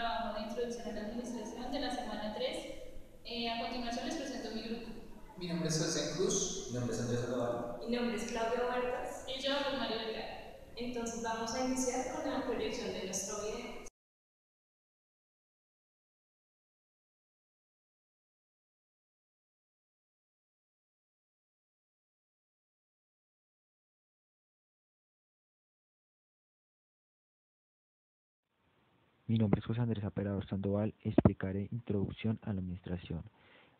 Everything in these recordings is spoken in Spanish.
trabajo de introducción a la administración de la semana 3. A continuación les presento mi grupo. Mi nombre es José Cruz. Mi nombre es Andrés Sandoval. Mi nombre es Claudia Huertas. Y yo, Rosmarie Vergara. Entonces vamos a iniciar con la proyección de nuestro video. Mi nombre es José Andrés Aperador Sandoval. Explicaré Introducción a la Administración.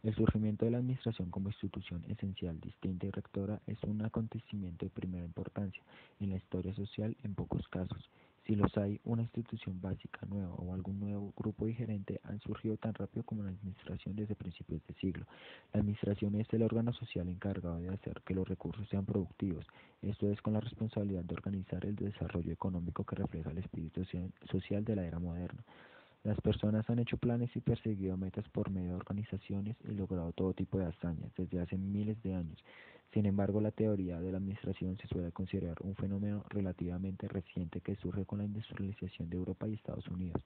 El surgimiento de la Administración como institución esencial, distinta y rectora es un acontecimiento de primera importancia en la historia social en pocos casos. Si los hay, una institución básica nueva o algún nuevo grupo digerente han surgido tan rápido como la Administración desde principios de siglo. La Administración es el órgano social encargado de hacer que los recursos sean productivos, esto es con la responsabilidad de organizar el desarrollo económico que refleja el espíritu social de la era moderna. Las personas han hecho planes y perseguido metas por medio de organizaciones y logrado todo tipo de hazañas desde hace miles de años. Sin embargo, la teoría de la administración se suele considerar un fenómeno relativamente reciente que surge con la industrialización de Europa y Estados Unidos.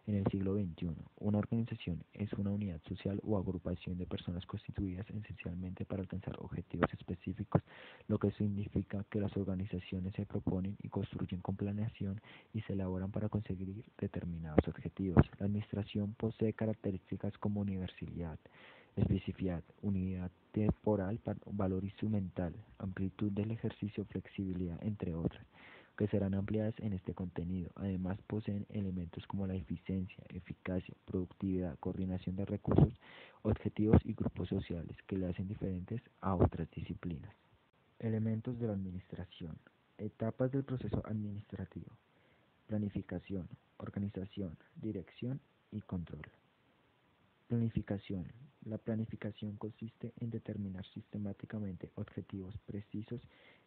En el siglo XXI, una organización es una unidad social o agrupación de personas constituidas esencialmente para alcanzar objetivos específicos, lo que significa que las organizaciones se proponen y construyen con planeación y se elaboran para conseguir determinados objetivos. La administración posee características como universalidad, especificidad, unidad temporal, valor instrumental, amplitud del ejercicio, flexibilidad, entre otras, que serán ampliadas en este contenido. Además, poseen elementos como la eficiencia, eficacia, productividad, coordinación de recursos, objetivos y grupos sociales que le hacen diferentes a otras disciplinas. Elementos de la administración. Etapas del proceso administrativo. Planificación, organización, dirección y control. Planificación. La planificación consiste en determinar sistemáticamente objetivos precisos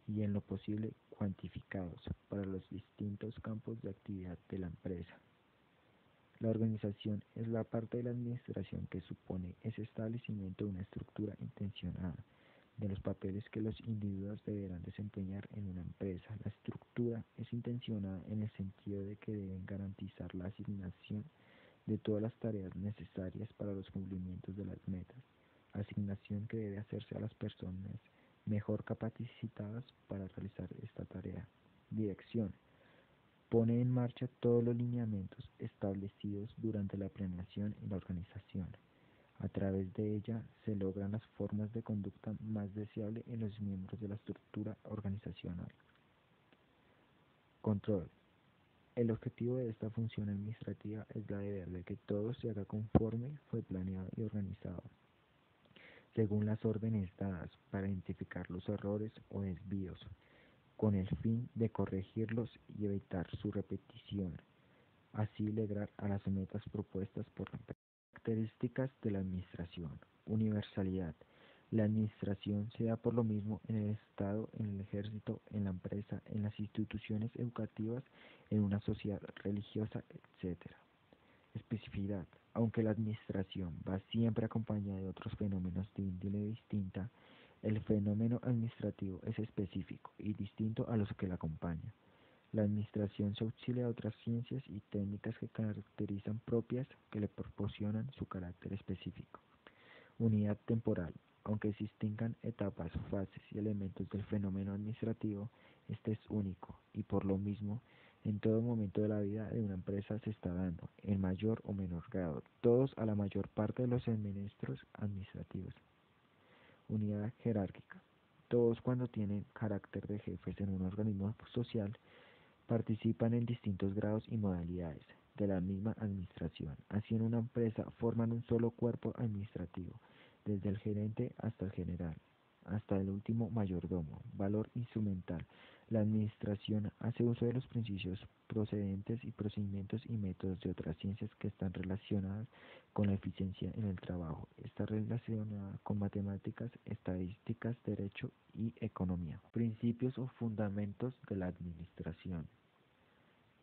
y en lo posible cuantificados para los distintos campos de actividad de la empresa. La organización es la parte de la administración que supone ese establecimiento de una estructura intencionada de los papeles que los individuos deberán desempeñar en una empresa. La estructura es intencionada en el sentido de que deben garantizar la asignación de todas las tareas necesarias para los cumplimientos de las metas, asignación que debe hacerse a las personas mejor capacitadas para realizar esta tarea. Dirección. Pone en marcha todos los lineamientos establecidos durante la planeación y la organización. A través de ella se logran las formas de conducta más deseables en los miembros de la estructura organizacional. Control. El objetivo de esta función administrativa es la de ver de que todo se haga conforme fue planeado y organizado, según las órdenes dadas, para identificar los errores o desvíos, con el fin de corregirlos y evitar su repetición, así lograr a las metas propuestas por la empresa. Características de la administración. Universalidad. La administración se da por lo mismo en el Estado, en el ejército, en la empresa, en las instituciones educativas, en una sociedad religiosa, etc. Especificidad. Aunque la administración va siempre acompañada de otros fenómenos de índole distinta, el fenómeno administrativo es específico y distinto a los que la acompañan. La administración se auxilia de otras ciencias y técnicas que caracterizan propias que le proporcionan su carácter específico. Unidad temporal. Aunque se distingan etapas, fases y elementos del fenómeno administrativo, este es único y por lo mismo en todo momento de la vida de una empresa se está dando, en mayor o menor grado, todos a la mayor parte de los administros administrativos. Unidad jerárquica. Todos cuando tienen carácter de jefes en un organismo social participan en distintos grados y modalidades de la misma administración. Así en una empresa forman un solo cuerpo administrativo, desde el gerente hasta el general, hasta el último mayordomo. Valor instrumental. La administración hace uso de los principios procedentes y procedimientos y métodos de otras ciencias que están relacionadas con la eficiencia en el trabajo. Está relacionada con matemáticas, estadísticas, derecho y economía. Principios o fundamentos de la administración.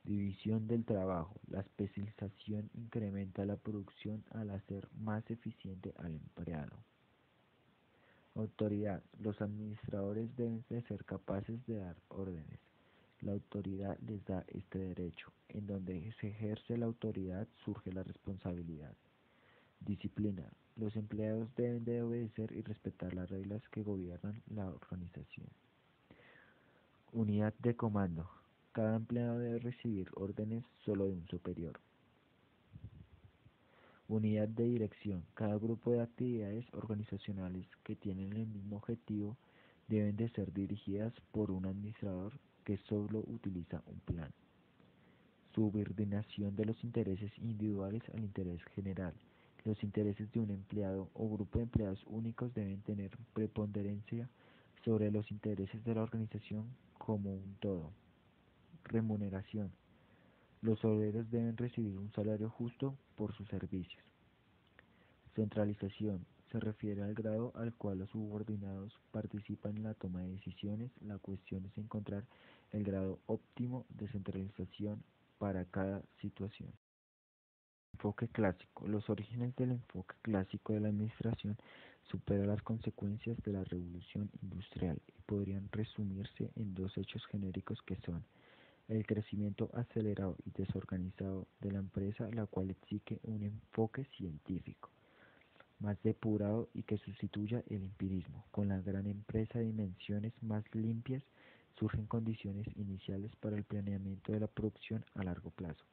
División del trabajo. La especialización incrementa la producción al hacer más eficiente al empleado. Autoridad. Los administradores deben de ser capaces de dar órdenes. La autoridad les da este derecho. En donde se ejerce la autoridad surge la responsabilidad. Disciplina. Los empleados deben de obedecer y respetar las reglas que gobiernan la organización. Unidad de comando. Cada empleado debe recibir órdenes solo de un superior. Unidad de dirección. Cada grupo de actividades organizacionales que tienen el mismo objetivo deben de ser dirigidas por un administrador que solo utiliza un plan. Subordinación de los intereses individuales al interés general. Los intereses de un empleado o grupo de empleados únicos deben tener preponderancia sobre los intereses de la organización como un todo. Remuneración. Los obreros deben recibir un salario justo por sus servicios. Centralización. Se refiere al grado al cual los subordinados participan en la toma de decisiones. La cuestión es encontrar el grado óptimo de centralización para cada situación. Enfoque clásico. Los orígenes del enfoque clásico de la administración superan las consecuencias de la revolución industrial y podrían resumirse en dos hechos genéricos que son el crecimiento acelerado y desorganizado de la empresa, la cual exige un enfoque científico más depurado y que sustituya el empirismo. Con la gran empresa de dimensiones más limpias surgen condiciones iniciales para el planeamiento de la producción a largo plazo.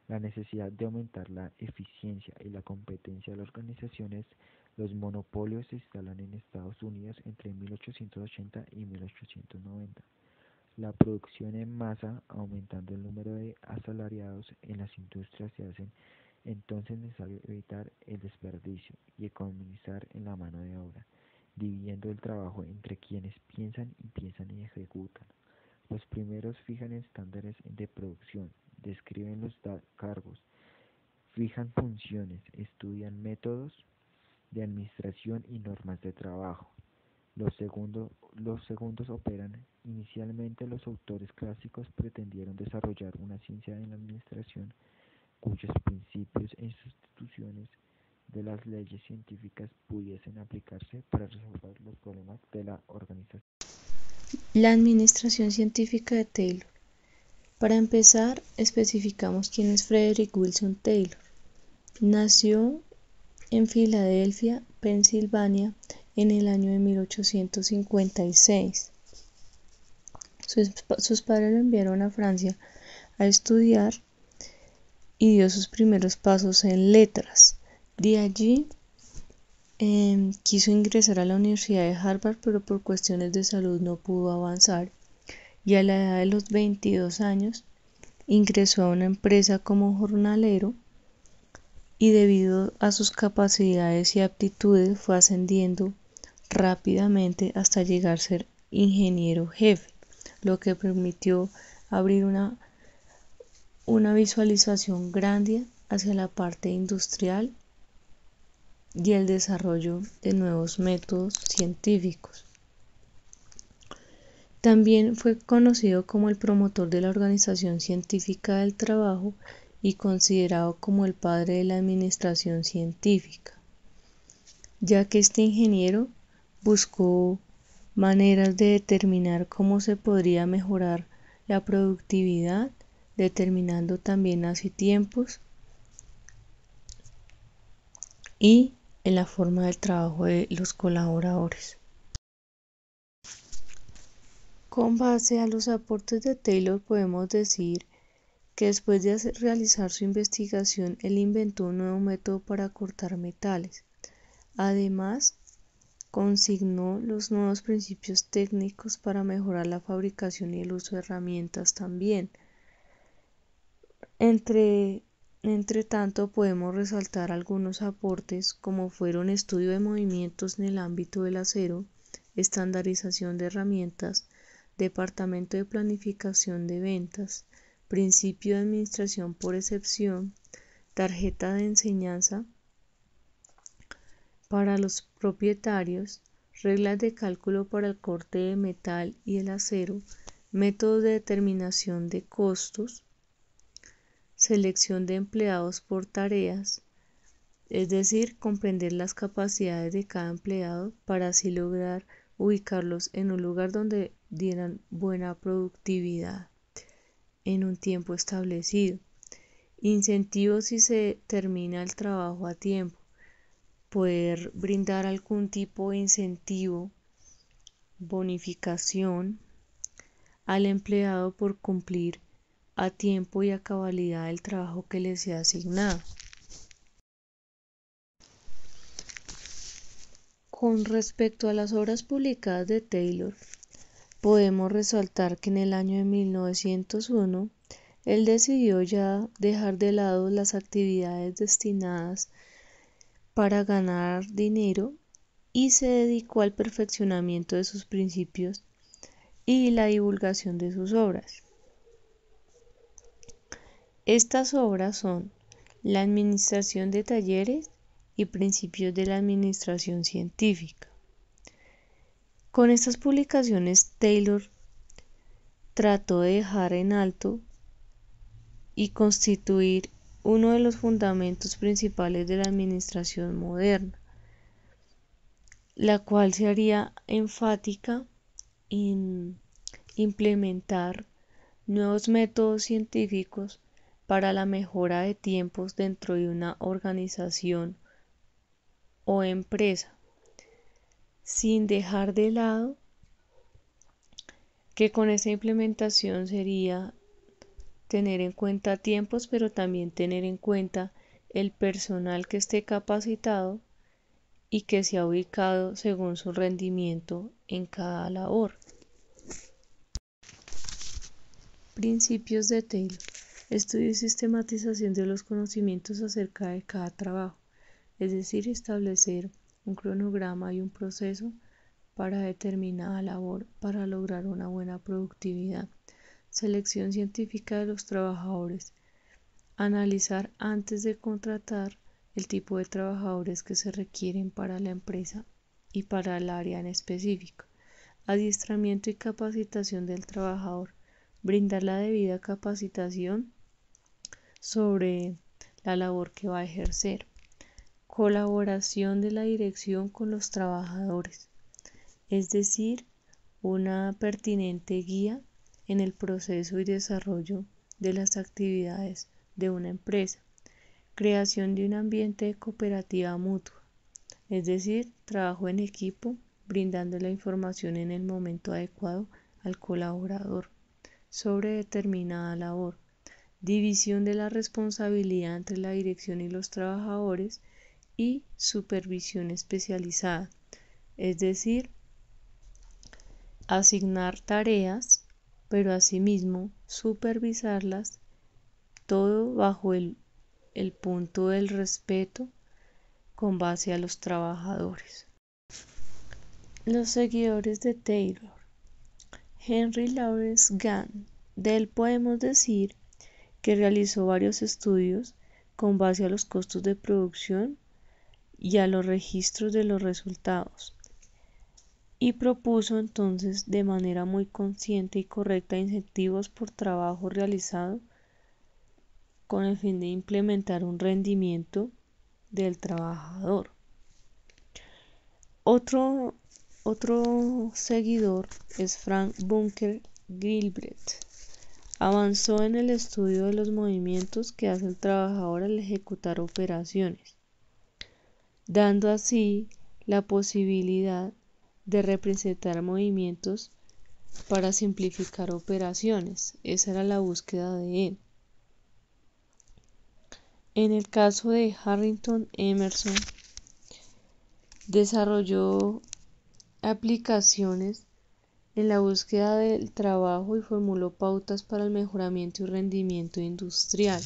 La necesidad de aumentar la eficiencia y la competencia de las organizaciones. Los monopolios se instalan en Estados Unidos entre 1880 y 1890. La producción en masa, aumentando el número de asalariados en las industrias, se hacen entonces necesario evitar el desperdicio y economizar en la mano de obra, dividiendo el trabajo entre quienes piensan y ejecutan. Los primeros fijan estándares de producción, describen los cargos, fijan funciones, estudian métodos de administración y normas de trabajo. Los segundos operan. Inicialmente los autores clásicos pretendieron desarrollar una ciencia en la administración cuyos principios e instituciones de las leyes científicas pudiesen aplicarse para resolver los problemas de la organización. La administración científica de Taylor. Para empezar, especificamos quién es Frederick Wilson Taylor. Nació en Filadelfia, Pensilvania, en el año de 1856. Sus padres lo enviaron a Francia a estudiar y dio sus primeros pasos en letras. De allí quiso ingresar a la Universidad de Harvard, pero por cuestiones de salud no pudo avanzar, y a la edad de los 22 años ingresó a una empresa como jornalero y debido a sus capacidades y aptitudes fue ascendiendo rápidamente hasta llegar a ser ingeniero jefe, lo que permitió abrir una visualización grande hacia la parte industrial y el desarrollo de nuevos métodos científicos. También fue conocido como el promotor de la organización científica del trabajo y considerado como el padre de la administración científica, ya que este ingeniero buscó maneras de determinar cómo se podría mejorar la productividad, determinando también así tiempos y en la forma del trabajo de los colaboradores. Con base a los aportes de Taylor podemos decir que después de realizar su investigación, él inventó un nuevo método para cortar metales. Además, consignó los nuevos principios técnicos para mejorar la fabricación y el uso de herramientas también. Entre tanto, podemos resaltar algunos aportes como fueron estudio de movimientos en el ámbito del acero, estandarización de herramientas, departamento de planificación de ventas, principio de administración por excepción, tarjeta de enseñanza para los propietarios, reglas de cálculo para el corte de metal y el acero, métodos de determinación de costos, selección de empleados por tareas, es decir, comprender las capacidades de cada empleado para así lograr ubicarlos en un lugar donde dieran buena productividad en un tiempo establecido. Incentivos si se termina el trabajo a tiempo. Poder brindar algún tipo de incentivo, bonificación al empleado por cumplir a tiempo y a cabalidad el trabajo que le sea asignado. Con respecto a las obras publicadas de Taylor, podemos resaltar que en el año de 1901 él decidió ya dejar de lado las actividades destinadas para ganar dinero y se dedicó al perfeccionamiento de sus principios y la divulgación de sus obras. Estas obras son la administración de talleres y principios de la administración científica. Con estas publicaciones, Taylor trató de dejar en alto y constituir uno de los fundamentos principales de la administración moderna, la cual se haría enfática en implementar nuevos métodos científicos para la mejora de tiempos dentro de una organización o empresa, sin dejar de lado que con esa implementación sería tener en cuenta tiempos, pero también tener en cuenta el personal que esté capacitado y que sea ubicado según su rendimiento en cada labor. Principios de Taylor. Estudio y sistematización de los conocimientos acerca de cada trabajo, es decir, establecer un cronograma y un proceso para determinada labor para lograr una buena productividad. Selección científica de los trabajadores. Analizar antes de contratar el tipo de trabajadores que se requieren para la empresa y para el área en específico. Adiestramiento y capacitación del trabajador. Brindar la debida capacitación sobre la labor que va a ejercer. Colaboración de la dirección con los trabajadores, es decir, una pertinente guía en el proceso y desarrollo de las actividades de una empresa. Creación de un ambiente de cooperativa mutua, es decir, trabajo en equipo, brindando la información en el momento adecuado al colaborador sobre determinada labor. División de la responsabilidad entre la dirección y los trabajadores y supervisión especializada, es decir, asignar tareas, pero asimismo supervisarlas, todo bajo el punto del respeto con base a los trabajadores. Los seguidores de Taylor. Henry Lawrence Gann. De él podemos decir que realizó varios estudios con base a los costos de producción y a los registros de los resultados, y propuso entonces de manera muy consciente y correcta incentivos por trabajo realizado con el fin de implementar un rendimiento del trabajador. Otro seguidor es Frank Bunker Gilbert. Avanzó en el estudio de los movimientos que hace el trabajador al ejecutar operaciones, dando así la posibilidad de representar movimientos para simplificar operaciones. Esa era la búsqueda de él. En el caso de Harrington Emerson, desarrolló aplicaciones en la búsqueda del trabajo y formuló pautas para el mejoramiento y rendimiento industrial.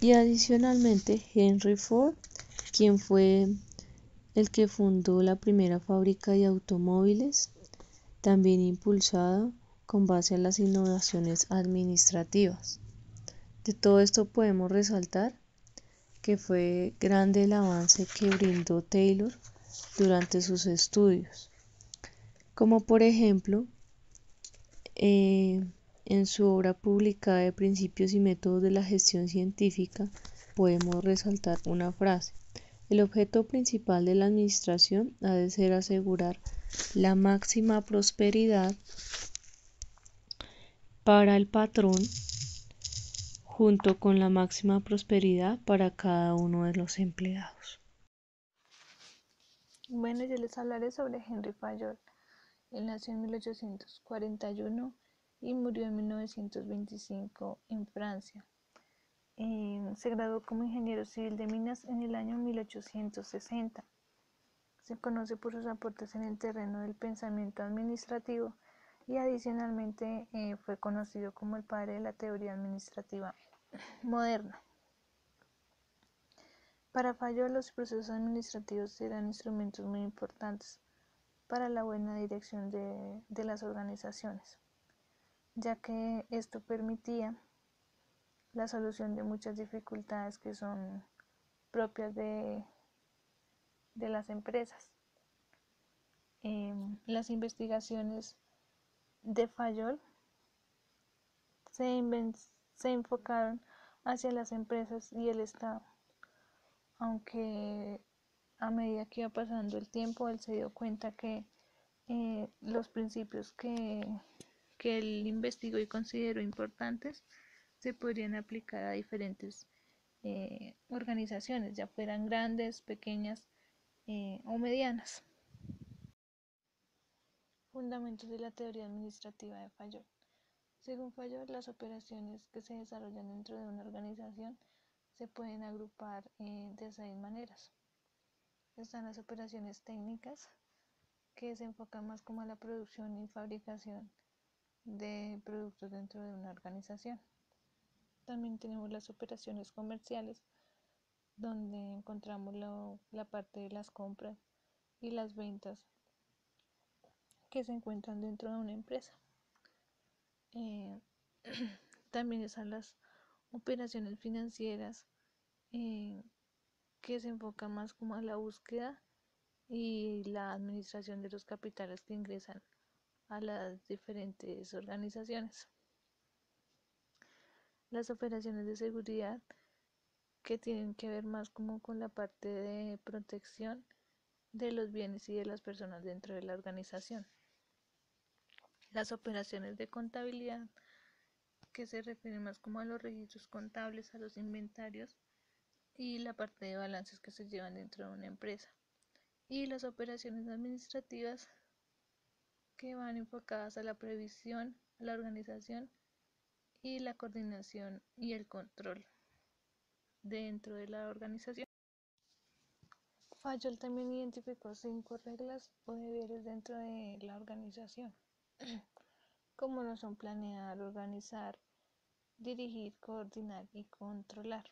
Y adicionalmente, Henry Ford, quien fue el que fundó la primera fábrica de automóviles, también impulsada con base a las innovaciones administrativas. De todo esto podemos resaltar que fue grande el avance que brindó Taylor durante sus estudios, como por ejemplo en su obra publicada de Principios y Métodos de la Gestión Científica podemos resaltar una frase: el objeto principal de la administración ha de ser asegurar la máxima prosperidad para el patrón junto con la máxima prosperidad para cada uno de los empleados. Bueno, yo les hablaré sobre Henry Fayol. Él nació en 1841 y murió en 1925 en Francia. Se graduó como ingeniero civil de minas en el año 1860. Se conoce por sus aportes en el terreno del pensamiento administrativo y adicionalmente fue conocido como el padre de la teoría administrativa moderna. Para Fayol, los procesos administrativos eran instrumentos muy importantes para la buena dirección de las organizaciones, ya que esto permitía la solución de muchas dificultades que son propias de las empresas. Las investigaciones de Fayol se enfocaron hacia las empresas y el Estado, aunque a medida que iba pasando el tiempo él se dio cuenta que los principios que él investigó y consideró importantes se podrían aplicar a diferentes organizaciones, ya fueran grandes, pequeñas o medianas. Fundamentos de la teoría administrativa de Fayol. Según Fayol, las operaciones que se desarrollan dentro de una organización se pueden agrupar de 6 maneras. Están las operaciones técnicas, que se enfocan más como a la producción y fabricación de productos dentro de una organización. También tenemos las operaciones comerciales, donde encontramos la parte de las compras y las ventas que se encuentran dentro de una empresa. También están las operaciones financieras, que se enfocan más como a la búsqueda y la administración de los capitales que ingresan a las diferentes organizaciones. Las operaciones de seguridad, que tienen que ver más como con la parte de protección de los bienes y de las personas dentro de la organización. Las operaciones de contabilidad, que se refieren más como a los registros contables, a los inventarios y la parte de balances que se llevan dentro de una empresa. Y las operaciones administrativas, que van enfocadas a la previsión, a la organización y la coordinación y el control dentro de la organización. Fayol también identificó 5 reglas o deberes dentro de la organización, como lo son planear, organizar, dirigir, coordinar y controlar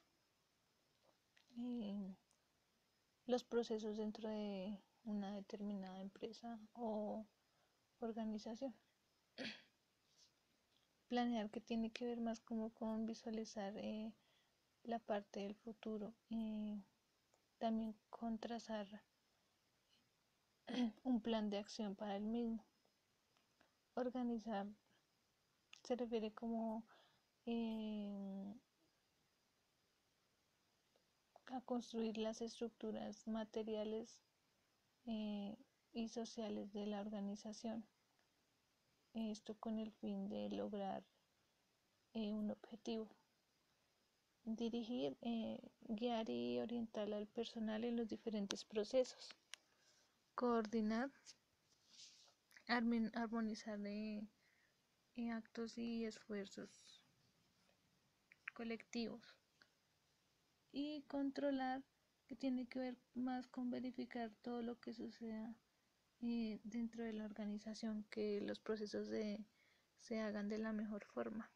los procesos dentro de una determinada empresa o organización. Planear, que tiene que ver más como con visualizar la parte del futuro, también con trazar un plan de acción para el mismo. Organizar se refiere como a construir las estructuras materiales y sociales de la organización. Esto con el fin de lograr un objetivo. Dirigir, guiar y orientar al personal en los diferentes procesos. Coordinar, armonizar actos y esfuerzos colectivos. Y controlar, que tiene que ver más con verificar todo lo que suceda dentro de la organización, que los procesos se hagan de la mejor forma.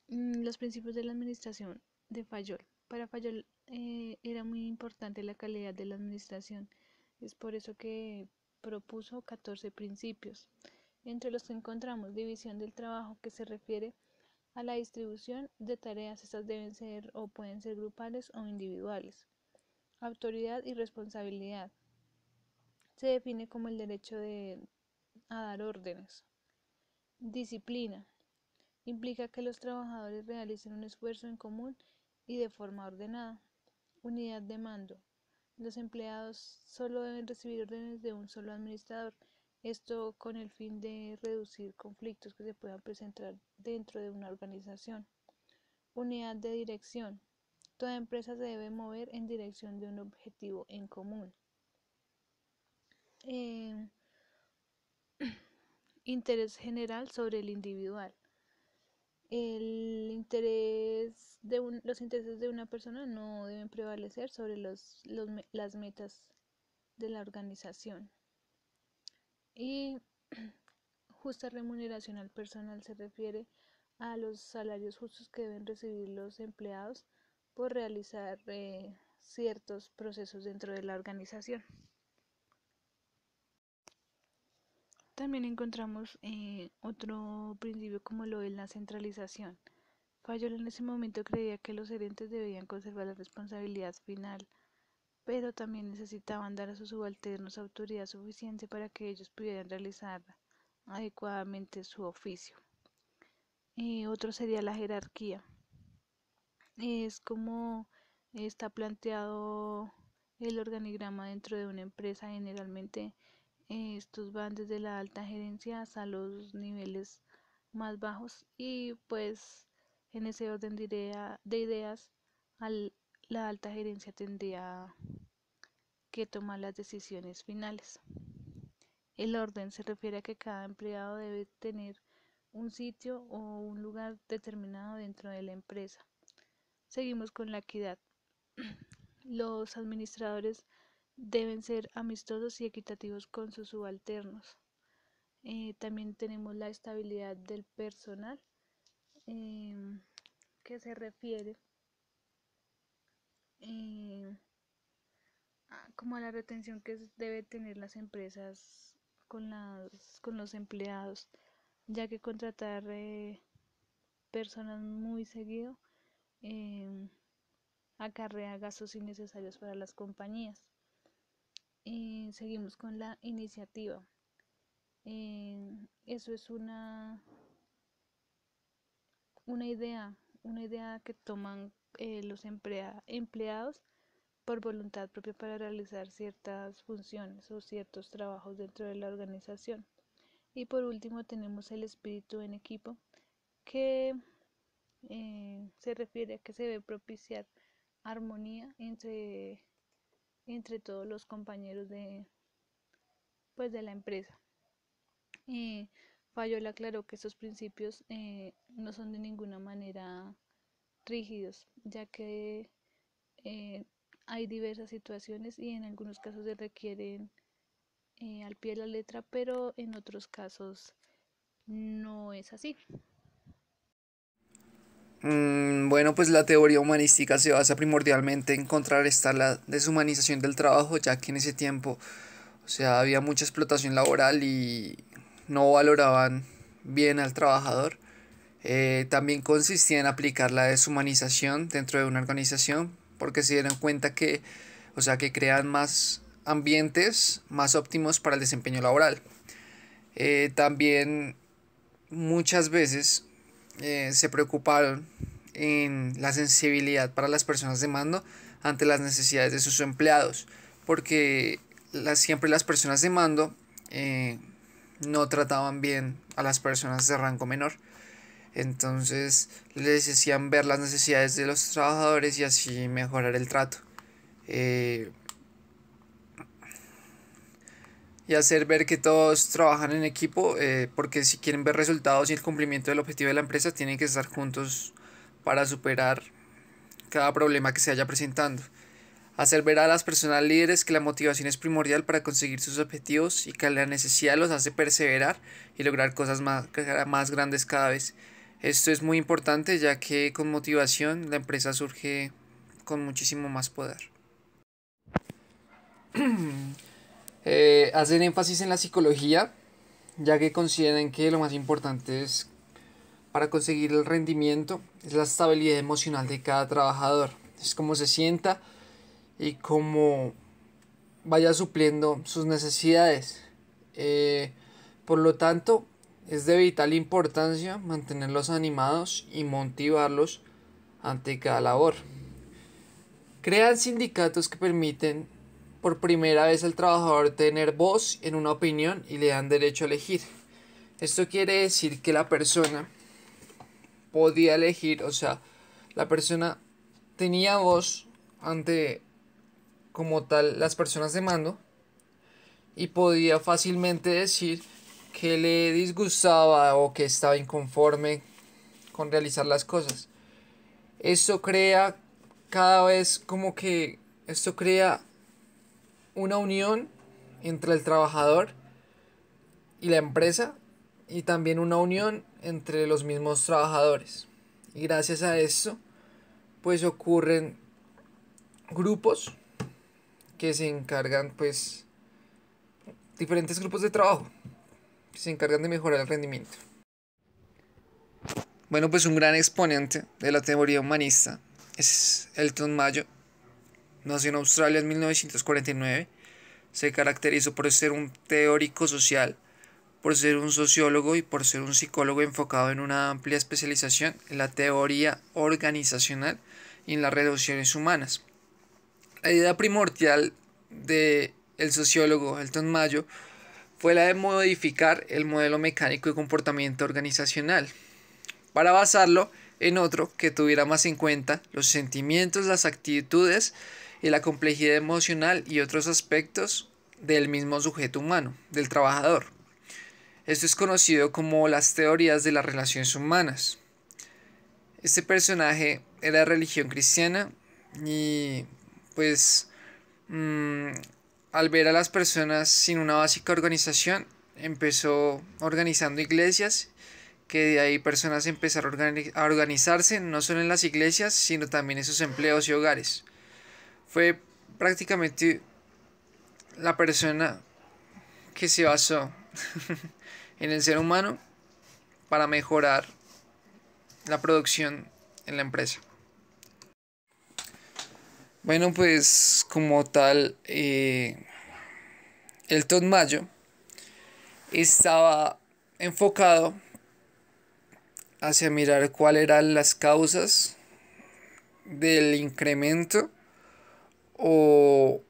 Los principios de la administración de Fayol. Para Fayol era muy importante la calidad de la administración. Es por eso que propuso 14 principios, entre los que encontramos división del trabajo, que se refiere a la distribución de tareas. Estas deben ser o pueden ser grupales o individuales. Autoridad y responsabilidad. Se define como el derecho a dar órdenes. Disciplina. Implica que los trabajadores realicen un esfuerzo en común y de forma ordenada. Unidad de mando. Los empleados solo deben recibir órdenes de un solo administrador, esto con el fin de reducir conflictos que se puedan presentar dentro de una organización. Unidad de dirección. Toda empresa se debe mover en dirección de un objetivo en común. Eh, Interés general sobre el individual. Los intereses de una persona no deben prevalecer sobre las metas de la organización. Y justa remuneración al personal se refiere a los salarios justos que deben recibir los empleados por realizar ciertos procesos dentro de la organización. También encontramos otro principio como lo es la centralización. Fayol en ese momento creía que los gerentes debían conservar la responsabilidad final, pero también necesitaban dar a sus subalternos autoridad suficiente para que ellos pudieran realizar adecuadamente su oficio. Otro sería la jerarquía. Es como está planteado el organigrama dentro de una empresa. Generalmente estos van desde la alta gerencia hasta los niveles más bajos y pues en ese orden de ideas la alta gerencia tendría que tomar las decisiones finales. El orden se refiere a que cada empleado debe tener un sitio o un lugar determinado dentro de la empresa. Seguimos con la equidad. Los administradores deben ser amistosos y equitativos con sus subalternos. También tenemos la estabilidad del personal, que se refiere como a la retención que debe tener las empresas con los empleados, ya que contratar personas muy seguido acarrea gastos innecesarios para las compañías. Seguimos con la iniciativa. Eso es una idea que toman los empleados por voluntad propia para realizar ciertas funciones o ciertos trabajos dentro de la organización. Y por último tenemos el espíritu en equipo, que se refiere a que se debe propiciar armonía entre todos los compañeros de la empresa. Fayol aclaró que estos principios no son de ninguna manera rígidos, ya que hay diversas situaciones y en algunos casos se requieren al pie de la letra, pero en otros casos no es así. Bueno, pues la teoría humanística se basa primordialmente en contrarrestar la deshumanización del trabajo, ya que en ese tiempo, o sea, había mucha explotación laboral y no valoraban bien al trabajador. También consistía en aplicar la deshumanización dentro de una organización, porque se dieron cuenta que, o sea, que crean más ambientes más óptimos para el desempeño laboral. También muchas veces se preocuparon en la sensibilidad para las personas de mando ante las necesidades de sus empleados, porque siempre las personas de mando no trataban bien a las personas de rango menor. Entonces les decían ver las necesidades de los trabajadores y así mejorar el trato. Y hacer ver que todos trabajan en equipo, porque si quieren ver resultados y el cumplimiento del objetivo de la empresa, tienen que estar juntos para superar cada problema que se vaya presentando. Hacer ver a las personas líderes que la motivación es primordial para conseguir sus objetivos y que la necesidad los hace perseverar y lograr cosas más grandes cada vez. Esto es muy importante, ya que con motivación la empresa surge con muchísimo más poder. Hacen énfasis en la psicología, ya que consideran que lo más importante es para conseguir el rendimiento es la estabilidad emocional de cada trabajador. Es cómo se sienta y cómo vaya supliendo sus necesidades. Por lo tanto, es de vital importancia mantenerlos animados y motivarlos ante cada labor. Crean sindicatos que permiten por primera vez al trabajador tener voz en una opinión y le dan derecho a elegir. Esto quiere decir que la persona podía elegir, o sea, la persona tenía voz ante como tal las personas de mando y podía fácilmente decir que le disgustaba o que estaba inconforme con realizar las cosas. Esto crea cada vez como que esto crea una unión entre el trabajador y la empresa y también una unión entre los mismos trabajadores. Y gracias a esto pues ocurren grupos que se encargan, pues diferentes grupos de trabajo que se encargan de mejorar el rendimiento. Bueno, pues un gran exponente de la teoría humanista es Elton Mayo. Nació en Australia en 1949. Se caracterizó por ser un teórico social, por ser un sociólogo y por ser un psicólogo enfocado en una amplia especialización en la teoría organizacional y en las relaciones humanas. La idea primordial del sociólogo Elton Mayo fue la de modificar el modelo mecánico de comportamiento organizacional para basarlo en otro que tuviera más en cuenta los sentimientos, las actitudes y la complejidad emocional y otros aspectos del mismo sujeto humano, del trabajador. Esto es conocido como las teorías de las relaciones humanas. Este personaje era de religión cristiana y pues al ver a las personas sin una básica organización empezó organizando iglesias, que de ahí personas empezaron a organizarse no solo en las iglesias sino también en sus empleos y hogares. Fue prácticamente la persona que se basó en el ser humano para mejorar la producción en la empresa. Bueno, pues como tal, Elton Mayo estaba enfocado hacia mirar cuáles eran las causas del incremento o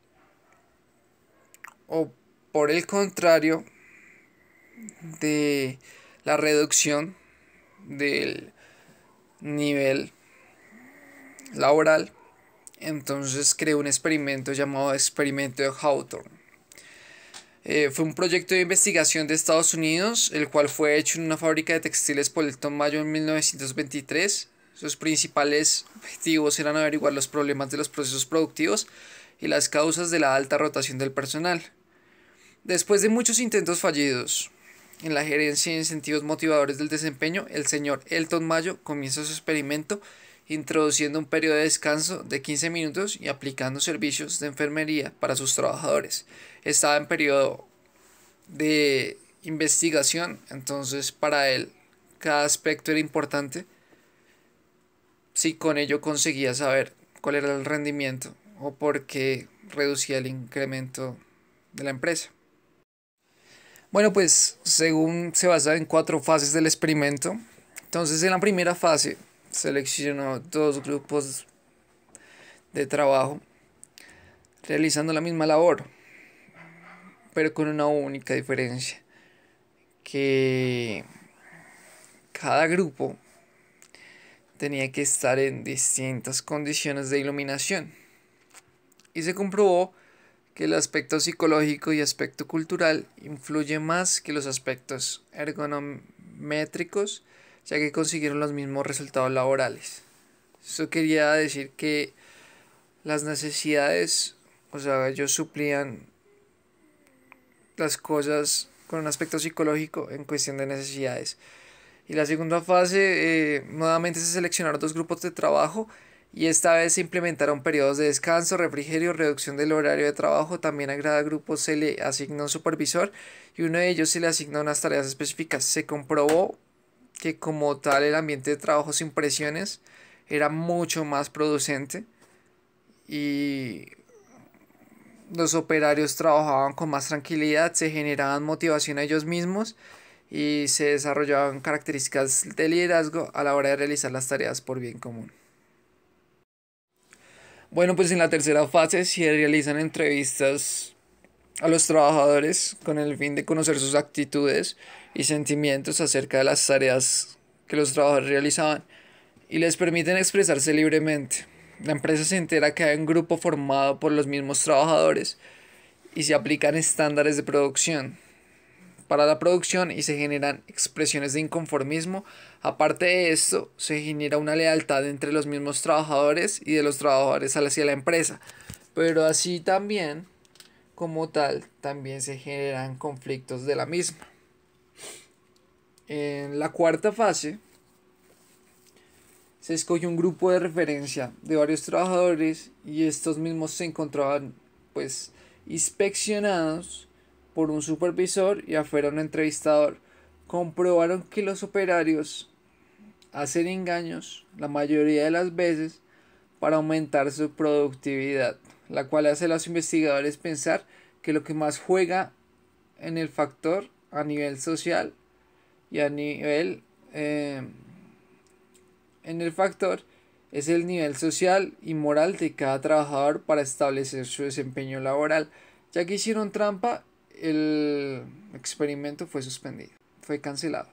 por el contrario de la reducción del nivel laboral. Entonces creó un experimento llamado experimento de Hawthorne. Fue un proyecto de investigación de Estados Unidos, el cual fue hecho en una fábrica de textiles por Elton Mayo en 1923. Sus principales objetivos eran averiguar los problemas de los procesos productivos y las causas de la alta rotación del personal. Después de muchos intentos fallidos en la gerencia y incentivos motivadores del desempeño, el señor Elton Mayo comienza su experimento introduciendo un periodo de descanso de 15 minutos y aplicando servicios de enfermería para sus trabajadores. Estaba en periodo de investigación, entonces para él cada aspecto era importante si con ello conseguía saber cuál era el rendimiento o por qué reducía el incremento de la empresa. Bueno, pues según se basa en 4 fases del experimento. Entonces en la primera fase seleccionó 2 grupos de trabajo realizando la misma labor, pero con una única diferencia, que cada grupo tenía que estar en distintas condiciones de iluminación y se comprobó que el aspecto psicológico y aspecto cultural influye más que los aspectos ergonométricos, ya que consiguieron los mismos resultados laborales. Eso quería decir que las necesidades, o sea, ellos suplían las cosas con un aspecto psicológico en cuestión de necesidades. Y la segunda fase, nuevamente se seleccionaron 2 grupos de trabajo y esta vez se implementaron periodos de descanso, refrigerio, reducción del horario de trabajo. También a cada grupo se le asignó un supervisor y uno de ellos se le asignó unas tareas específicas. Se comprobó que como tal el ambiente de trabajo sin presiones era mucho más producente y los operarios trabajaban con más tranquilidad, se generaban motivación a ellos mismos y se desarrollaban características de liderazgo a la hora de realizar las tareas por bien común. Bueno, pues en la tercera fase se realizan entrevistas a los trabajadores con el fin de conocer sus actitudes y sentimientos acerca de las tareas que los trabajadores realizaban y les permiten expresarse libremente. La empresa se entera que hay un grupo formado por los mismos trabajadores y se aplican estándares de producción para la producción y se generan expresiones de inconformismo. Aparte de esto, se genera una lealtad entre los mismos trabajadores y de los trabajadores hacia la empresa. Pero así también, como tal, también se generan conflictos de la misma. En la cuarta fase, se escogió un grupo de referencia de varios trabajadores y estos mismos se encontraban pues inspeccionados por un supervisor y afuera un entrevistador. Comprobaron que los operarios hacen engaños la mayoría de las veces para aumentar su productividad, la cual hace a los investigadores pensar que lo que más juega en el factor a nivel social y a nivel en el factor es el nivel social y moral de cada trabajador para establecer su desempeño laboral. Ya que hicieron trampa, el experimento fue suspendido, fue cancelado.